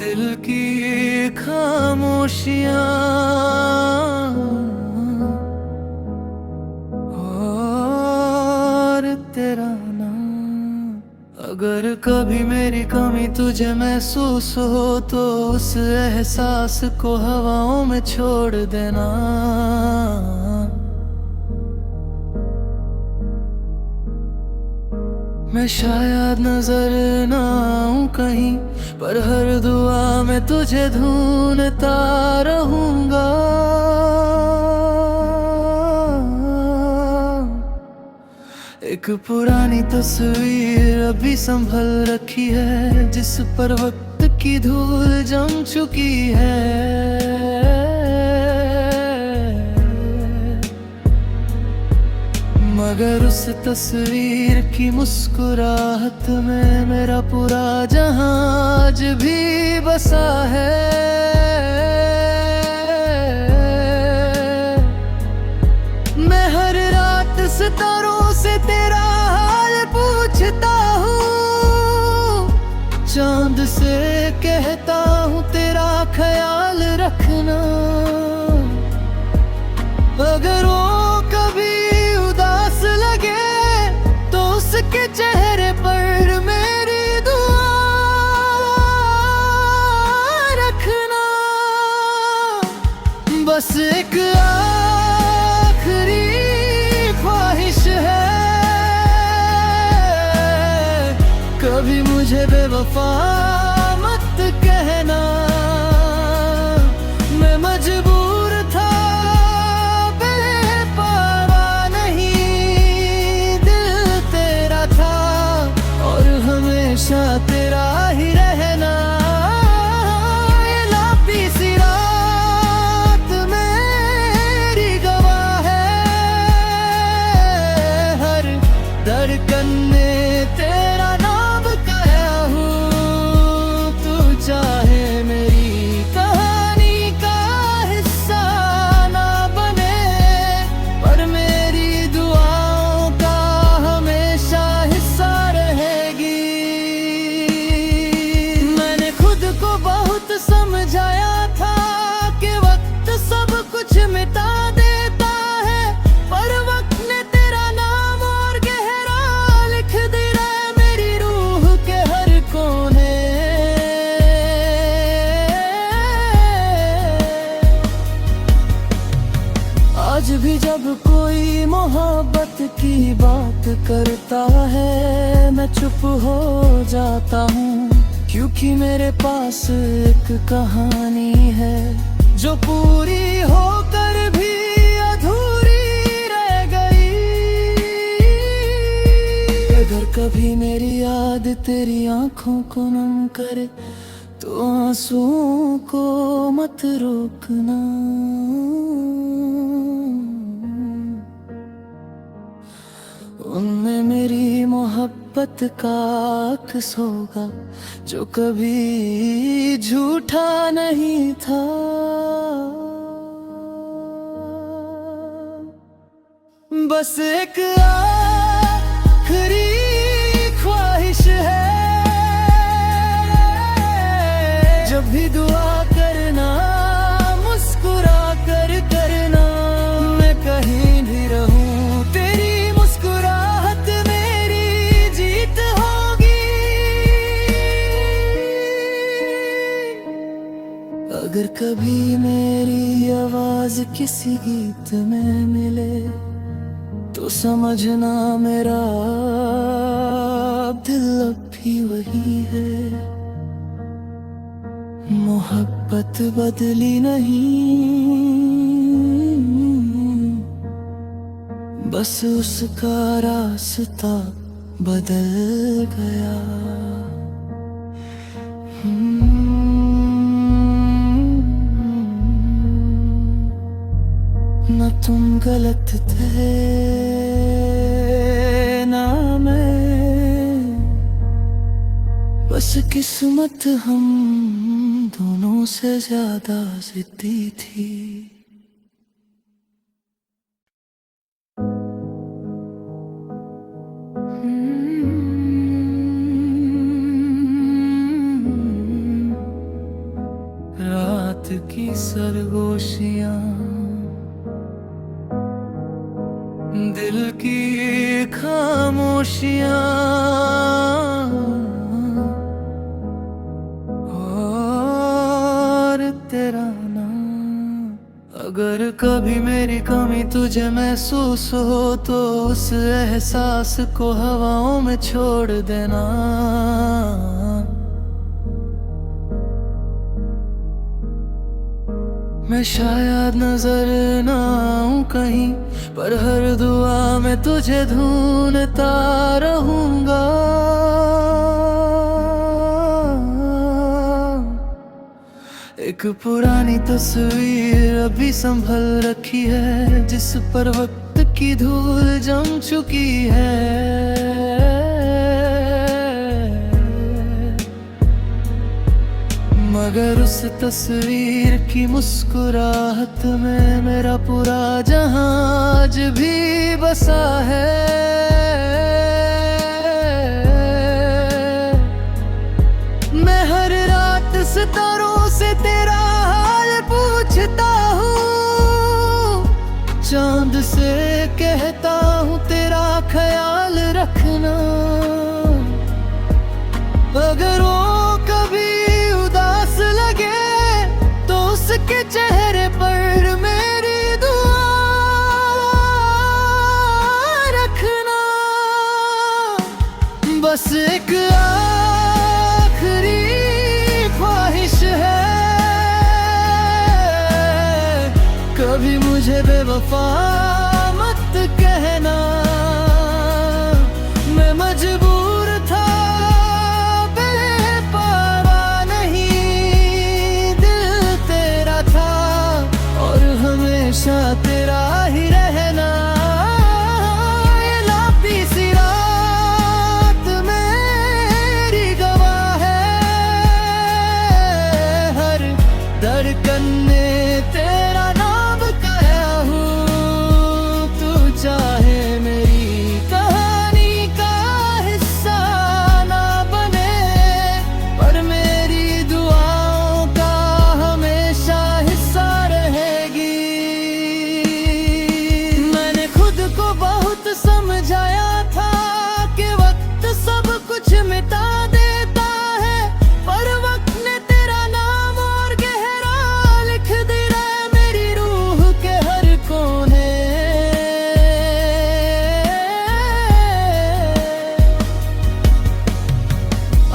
दिल की खामोशियाँ और तेरा नाम। अगर कभी मेरी कमी तुझे महसूस हो तो उस एहसास को हवाओं में छोड़ देना। मैं शायद नजर ना आऊं कहीं, पर हर दुआ में तुझे ढूंढता रहूंगा। एक पुरानी तस्वीर अभी संभल रखी है, जिस पर वक्त की धूल जम चुकी है। मगर उस तस्वीर की मुस्कुराहट में मेरा पूरा जहां आज भी बसा है। मैं हर रात सितारों से तेरा हाल पूछता हूँ, चांद से कहता हूँ तेरा ख्याल रखना। अगर वो कभी उदास लगे तो उसके चेहरे पर मेरी दुआ रखना। बस एक आखिरी ख्वाहिश है, कभी मुझे बेवफा मत कहना। मैं मजबूर था, बेपरवा नहीं, दिल तेरा था और हमेशा तेरा ही रहना। ये लापी सी रात मेरी गवाह है, हर धड़कन में तेरा नाम गाया हूँ। तू चाहे मेरी कहानी का हिस्सा ना बने, पर मेरी दुआओं का हमेशा हिस्सा रहेगी। मैंने खुद को बहुत समझाया था कि वक्त सब कुछ मिटा देता है, पर वक्त ने तेरा नाम और गहरा लिख दिया है मेरी रूह के हर कोने। आज भी जब कोई मोहब्बत की बात करता है, मैं चुप हो जाता हूँ, क्योंकि मेरे पास एक कहानी है जो पूरी होकर भी अधूरी रह गई। अगर कभी मेरी याद तेरी आंखों को नम करे तो आंसुओं को मत रोकना। उनमें मेरी मोहब्बत का अक्स होगा जो कभी झूठा नहीं था। बस एक आखिरी ख्वाहिश है, जब भी दुआ करना मुस्कुरा कर करना। मैं कहीं भी रहूं तेरी मुस्कुराहट मेरी जीत होगी। अगर कभी मेरी आवाज किसी गीत में मिले तो समझना मेरा दिल अब भी वही है। मोहब्बत बदली नहीं, बस उसका रास्ता बदल गया। न तुम गलत थे ना मैं, बस किस्मत हम दोनों से ज्यादा जिद्दी थी। खामोशियां और तेरा नाम। अगर कभी मेरी कमी तुझे महसूस हो तो उस एहसास को हवाओं में छोड़ देना। मैं शायद नजर ना आऊं कहीं, पर हर दुआ में तुझे ढूंढता रहूंगा। एक पुरानी तस्वीर अभी संभल रखी है, जिस पर वक्त की धूल जम चुकी है। मगर उस तस्वीर की मुस्कुराहट में मेरा पूरा जहां आज भी बसा है। मैं हर रात सितारों से तेरा हाल पूछता हूँ, चांद से कहता हूँ तेरा ख्याल रखना। अगर वो कभी उदास लगे तो उसके चेहरे पर मेरी दुआ रखना। बस एक आखिरी ख्वाहिश है, कभी मुझे बेवफा मत कहना। मैं मजबूर था, बेपरवा नहीं, दिल तेरा था और हमेशा तेरा ही रहना। ये लापी सी रात मेरी गवाह है, हर धड़कन ने तेरा नाम कहा हूँ। तू चाहे मेरी कहानी का हिस्सा ना बने, पर मेरी दुआओं का हमेशा हिस्सा रहेगी। मैंने खुद को बहुत समझाया था कि वक्त सब कुछ मिटा देता है, पर वक्त ने तेरा नाम और गहरा लिख दिया मेरी रूह के हर कोने।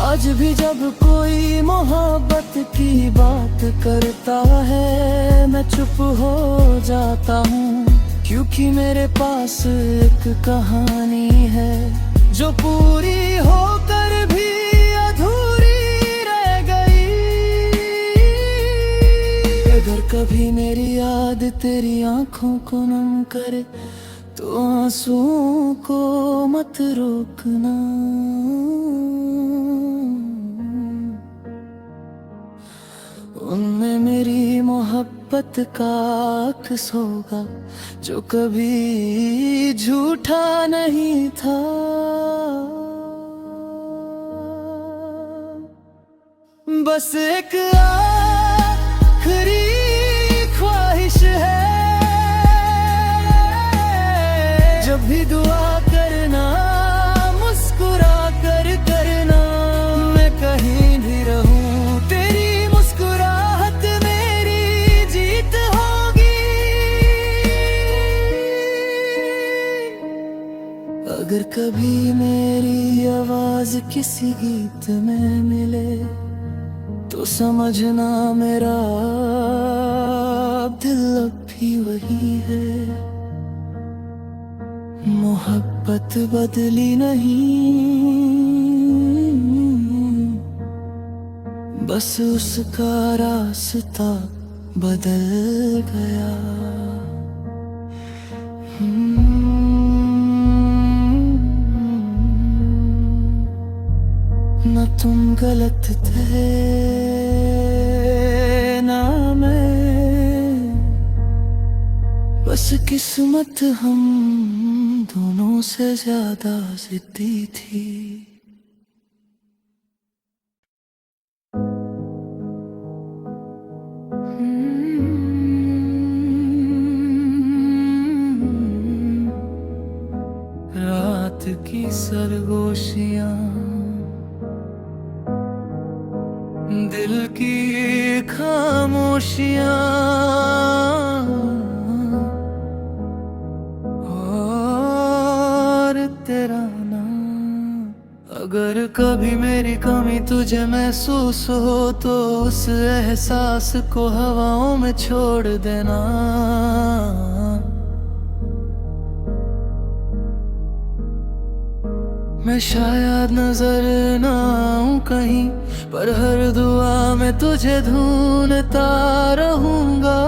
आज भी जब कोई मोहब्बत की बात करता है मैं चुप हो जाता हूँ, क्योंकि मेरे पास एक कहानी है जो पूरी होकर भी अधूरी रह गई। अगर कभी मेरी याद तेरी आंखों को नम करे तो आंसुओं को मत रोकना। उनमें मेरी मोहब्बत का अक्स होगा जो कभी झूठा नहीं था। बस एक आखिरी ख्वाहिश है, जब भी दुआ करना मुस्कुरा कर करना। मैं कहीं भी रहूं तेरी मुस्कुराहट मेरी जीत होगी। अगर कभी मेरी आवाज किसी गीत में मिले तो समझना मेरा दिल अब भी वही है। मोहब्बत बदली नहीं, बस उसका रास्ता बदल गया। न तुम गलत थे ना मैं, बस किस्मत हम दोनों से ज्यादा जिद्दी थी। रात दिल की खामोशियां और तेरा नाम। अगर कभी मेरी कमी तुझे महसूस हो तो उस एहसास को हवाओं में छोड़ देना। मैं शायद नजर ना आऊं कहीं, पर हर दुआ में तुझे ढूंढता रहूंगा।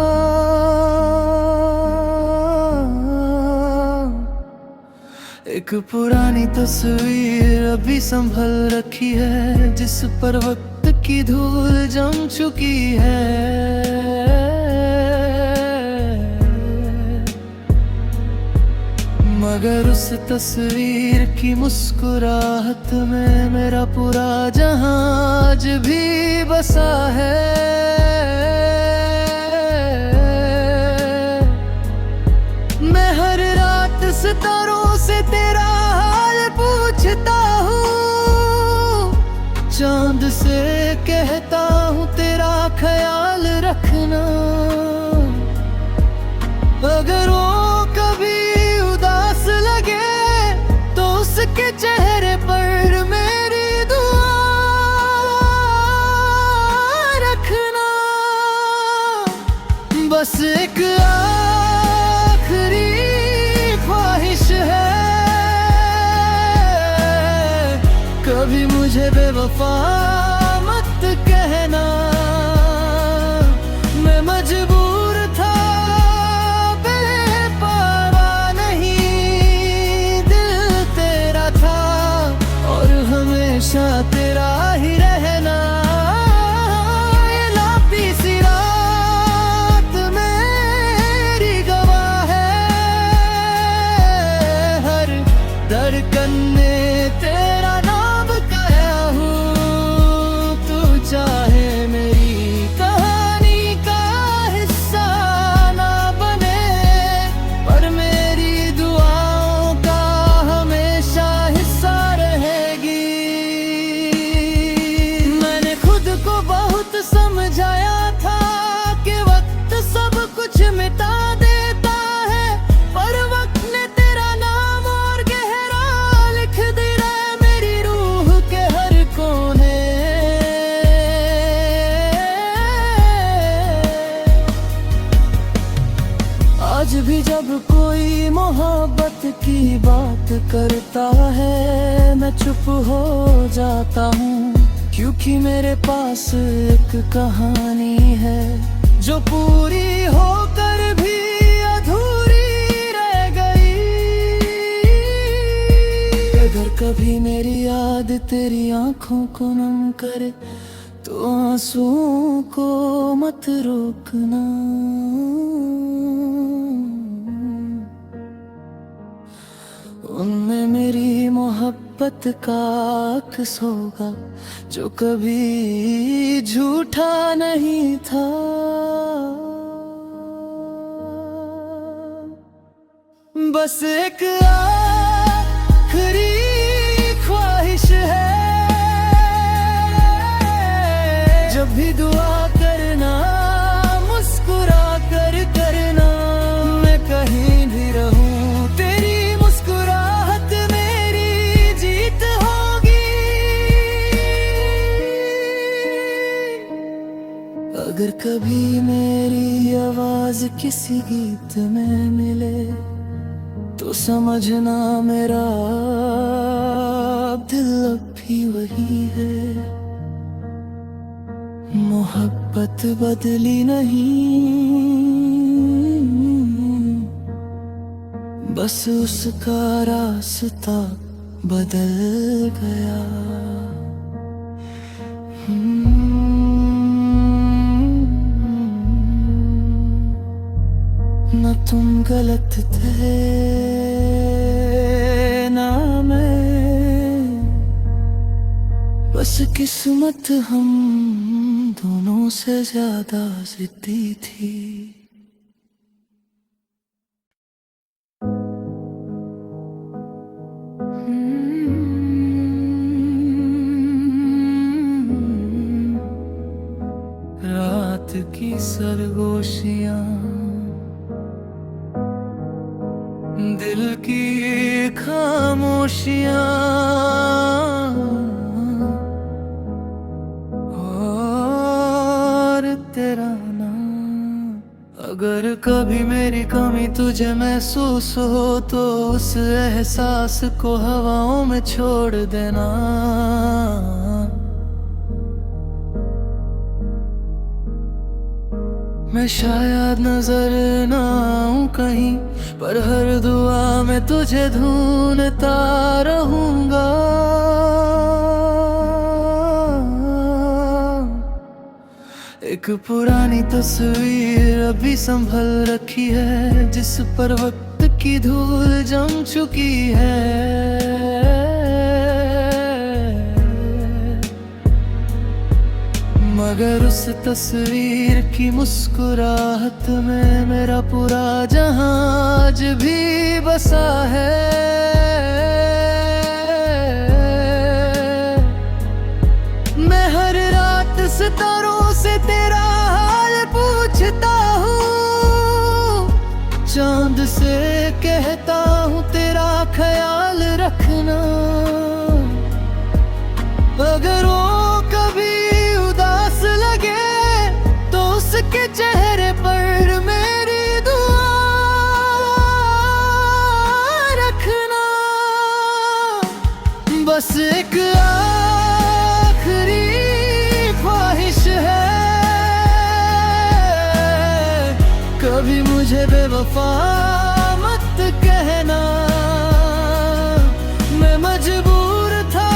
एक पुरानी तस्वीर अभी संभल रखी है, जिस पर वक्त की धूल जम चुकी है। मगर उस तस्वीर की मुस्कुराहट में मेरा पूरा जहां आज भी बसा है। मैं हर रात सितारों से तेरा हाल पूछता हूँ, चांद से कहता हूँ तेरा ख्याल रखना। अगर वो कभी उदास लगे तो उसके चेहरे पर मेरी दुआ रखना। बस एक आखिरी ख्वाहिश है, कभी मुझे बेवफा मत कहना। मैं मजबूर था, बेपरवा नहीं, दिल तेरा था और हमेशा तेरा ही रहना। ये लापीसी रात मेरी गवाह है, हर धड़कन ने तेरा नाम गाया हूँ। तू चाहे मेरी कहानी का हिस्सा ना बने, पर मेरी दुआओं का हमेशा हिस्सा रहेगी। मैंने खुद को बहुत समझाया था कि वक्त सब कुछ मिटा देता है, पर वक्त ने तेरा नाम और गहरा लिख दिया मेरी रूह के हर कोने। आज भी जब कोई मोहब्बत की बात करता है, मैं चुप हो जाता हूँ, क्योंकि मेरे पास एक कहानी है जो पूरी होकर भी अधूरी रह गई। अगर कभी मेरी याद तेरी आंखों को नम करे तो आंसुओं को मत रोकना। उनमें मेरी मोहब्बत का अक्स होगा जो कभी झूठा नहीं था। बस एक आखिरी ख्वाहिश है, जब भी दुआ करना मुस्कुरा कर करना। मैं कहीं भी रहूं तेरी मुस्कुराहट मेरी जीत होगी। अगर कभी मेरी आवाज किसी गीत में मिले तो समझना मेरा दिल अब भी वही है। मोहब्बत बदली नहीं, बस उसका रास्ता बदल गया। न तुम गलत थे ना मैं, बस किस्मत हम दोनों से ज्यादा जिद्दी थी। की सरगोशियां, दिल की खामोशियां और तेरा नाम। अगर कभी मेरी कमी तुझे महसूस हो तो उस एहसास को हवाओं में छोड़ देना। मैं शायद नजर ना आऊं कहीं, पर हर दुआ में तुझे ढूंढता रहूंगा। एक पुरानी तस्वीर अभी संभल रखी है, जिस पर वक्त की धूल जम चुकी है। मगर उस तस्वीर की मुस्कुराहट में मेरा पूरा जहां आज भी बसा है। मैं हर रात सितारों से तेरा हाल पूछता हूँ, चांद से कहता हूँ तेरा ख्याल रखना। अगर वो कभी उदास लगे तो उसके चेहरे पर मेरी दुआ रखना। बस एक आखिरी ख्वाहिश है, कभी मुझे बेवफा मत कहना। मैं मजबूर था,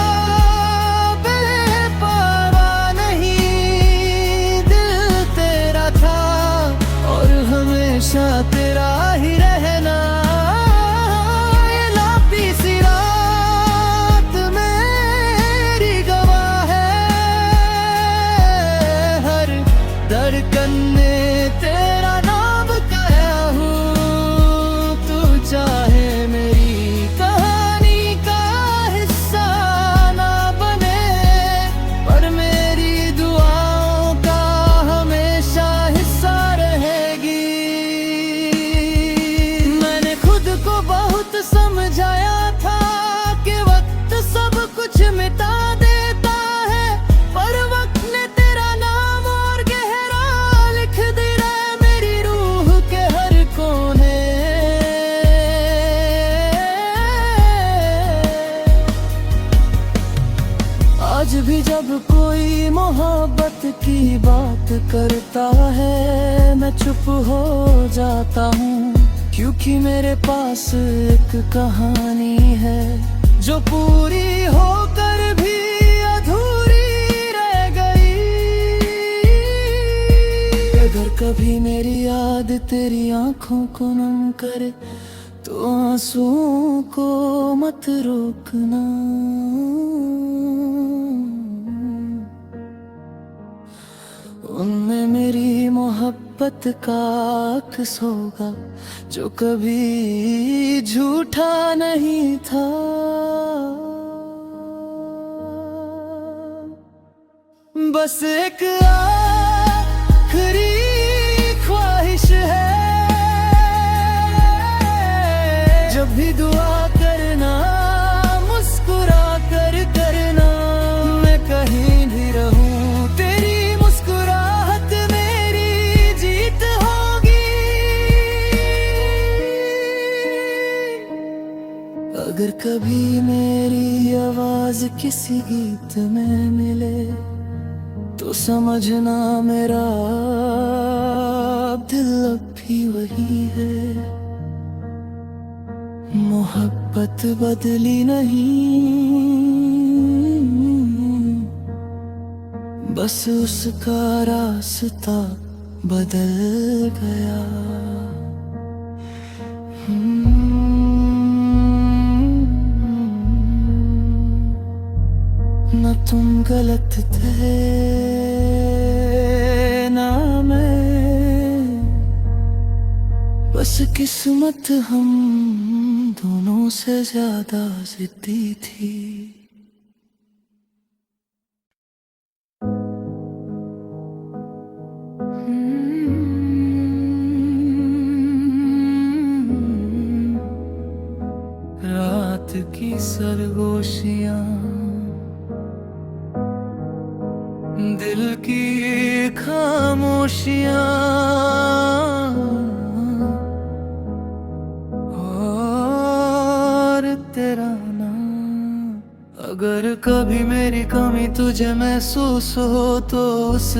बेपरवाह नहीं, दिल तेरा था और हमेशा तेरा ही रहना। ये लाती सी रात मेरी गवाह है, हर धड़कन में तेरा नाम गाया हूँ। तू चाहे मेरी कहानी का हिस्सा ना बने, पर मेरी दुआओं का हमेशा हिस्सा रहेगी। मैंने खुद को बहुत समझाया था कि वक्त सब कुछ मिटा देता है, पर वक्त ने तेरा नाम और गहरा लिख दिया मेरी रूह के हर कोने। आज भी जब कोई मोहब्बत की बात करता है, मैं चुप हो जाता हूँ, क्योंकि मेरे पास एक कहानी है जो पूरी होकर भी अधूरी रह गई। अगर कभी मेरी याद तेरी आंखों को नम करे तो आंसुओं को मत रोकना। उनमें मेरी मोहब्बत का अक्स होगा जो कभी झूठा नहीं था। बस एक आखिरी ख्वाहिश है, जब भी दुआ करना मुस्कुरा कर करना। मैं कहीं भी रहूं तेरी मुस्कुराहट मेरी जीत होगी। अगर कभी मेरी आवाज किसी गीत में मिले तो समझना मेरा दिल अब भी वही है। मोहब्बत बदली नहीं, बस उसका रास्ता बदल गया। न तुम गलत थे ना मैं, बस किस्मत हम दोनों से ज्यादा जिद्दी थी। खामोशियां और तेरा नाम। अगर कभी मेरी कमी तुझे महसूस हो तो उस